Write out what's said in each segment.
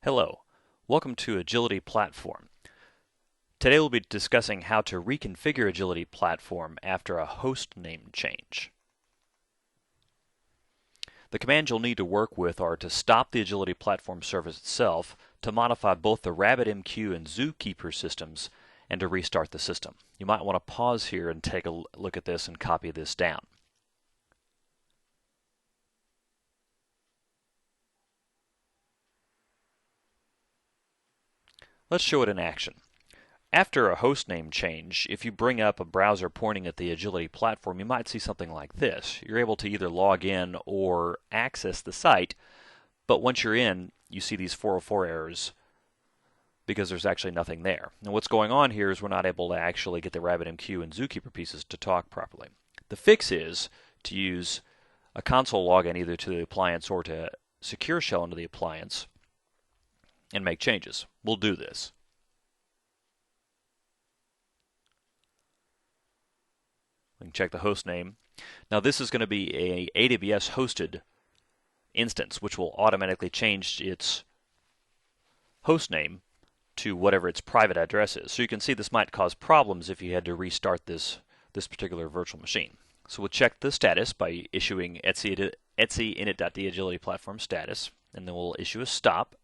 Hello, welcome to Agility Platform. Today we'll be discussing how to reconfigure Agility Platform after a host name change. The commands you'll need to work with are to stop the Agility Platform service itself, to modify both the RabbitMQ and Zookeeper systems, and to restart the system. You might want to pause here and take a look at this and copy this down. Let's show it in action. After a hostname change, if you bring up a browser pointing at the Agility platform, you might see something like this. You're able to either log in or access the site, but once you're in, you see these 404 errors because there's actually nothing there. And what's going on here is we're not able to actually get the RabbitMQ and Zookeeper pieces to talk properly. The fix is to use a console login either to the appliance or to secure shell into the appliance and make changes. We'll do this. We can check the host name. Now this is going to be a AWS hosted instance, which will automatically change its host name to whatever its private address is. So you can see this might cause problems if you had to restart this particular virtual machine. So we'll check the status by issuing etc init.dagility platform status, and then we'll issue a stop.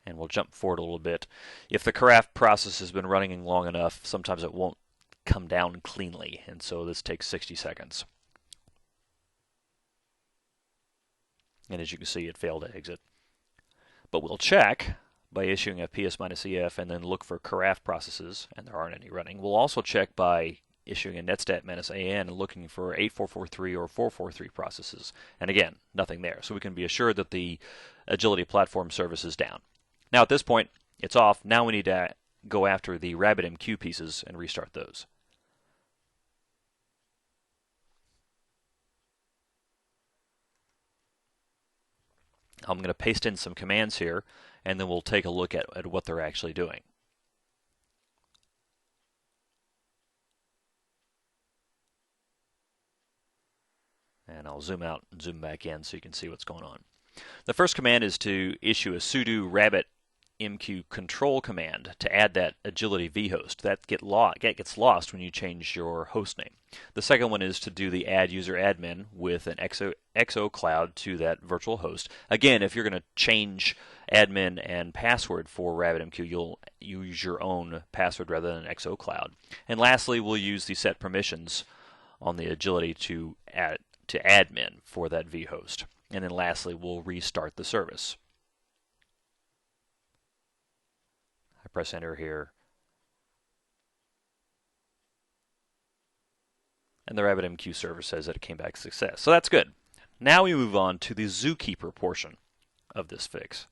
And we'll jump forward a little bit. If the carafe process has been running long enough, sometimes it won't come down cleanly, and so this takes 60 seconds. And as you can see, it failed to exit. But we'll check by issuing a ps-ef and then look for carafe processes, and there aren't any running. We'll also check by issuing a netstat-an and looking for 8443 or 443 processes. And again, nothing there. So we can be assured that the Agility platform service is down. Now at this point, it's off. Now we need to go after the RabbitMQ pieces and restart those. I'm going to paste in some commands here, and then we'll take a look at what they're actually doing. And I'll zoom out and zoom back in so you can see what's going on. The first command is to issue a sudo RabbitMQ control command to add that Agility vhost. That gets lost when you change your host name. The second one is to do the add user admin with an XO cloud to that virtual host. Again, if you're going to change admin and password for RabbitMQ, you'll use your own password rather than XO cloud. And lastly, we'll use the set permissions on the Agility to admin for that vhost. And then lastly, we'll restart the service. I press enter here. And the RabbitMQ server says that it came back success. So that's good. Now we move on to the Zookeeper portion of this fix.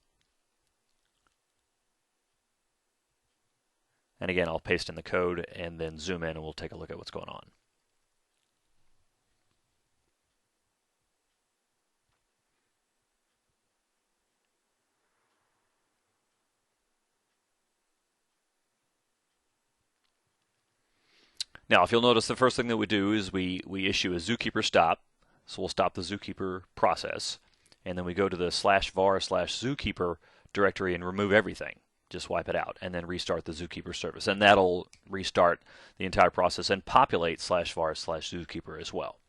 And again, I'll paste in the code and then zoom in and we'll take a look at what's going on. Now, if you'll notice, the first thing that we do is we issue a Zookeeper stop. So we'll stop the Zookeeper process. And then we go to the /var/Zookeeper directory and remove everything. Just wipe it out. And then restart the Zookeeper service. And that'll restart the entire process and populate /var/Zookeeper as well.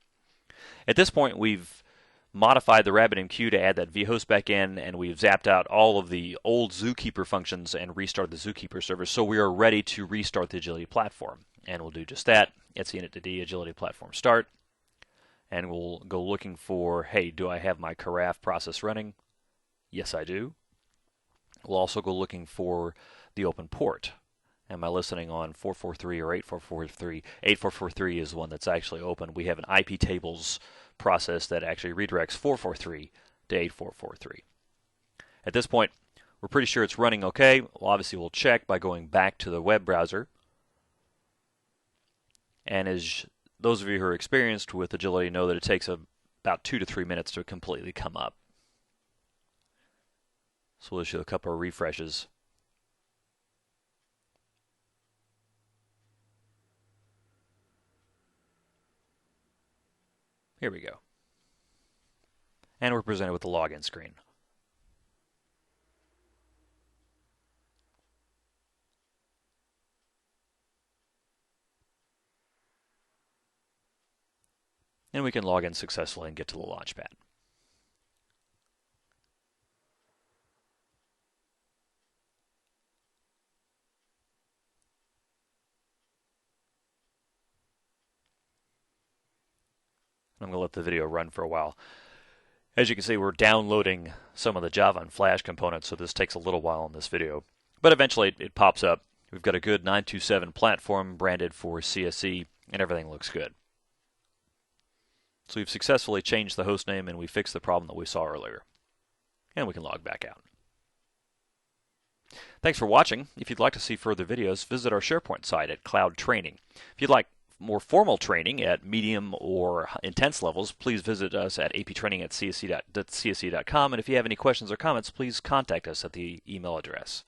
At this point, we've modified the RabbitMQ to add that vhost back in, and we've zapped out all of the old Zookeeper functions and restart the Zookeeper service. So we are ready to restart the Agility platform. And we'll do just that. It's init.d Agility platform start. And we'll go looking for, hey, do I have my carafe process running? Yes, I do. We'll also go looking for the open port. Am I listening on 443 or 8443? 8443 is the one that's actually open. We have an IP tables process that actually redirects 443 to 8443. At this point, we're pretty sure it's running okay. Well, obviously, we'll check by going back to the web browser. And as those of you who are experienced with Agility know that it takes about 2 to 3 minutes to completely come up. So we'll issue a couple of refreshes. Here we go. and we're presented with the login screen. And we can log in successfully and get to the Launchpad. I'm going to let the video run for a while. As you can see, we're downloading some of the Java and Flash components, so this takes a little while in this video. But eventually it pops up. We've got a good 927 platform branded for CSE, and everything looks good. So we've successfully changed the hostname, and we fixed the problem that we saw earlier. And we can log back out. Thanks for watching. If you'd like to see further videos, visit our SharePoint site at Cloud Training. If you'd like more formal training at medium or intense levels, please visit us at aptraining@csc.com. And if you have any questions or comments, please contact us at the email address.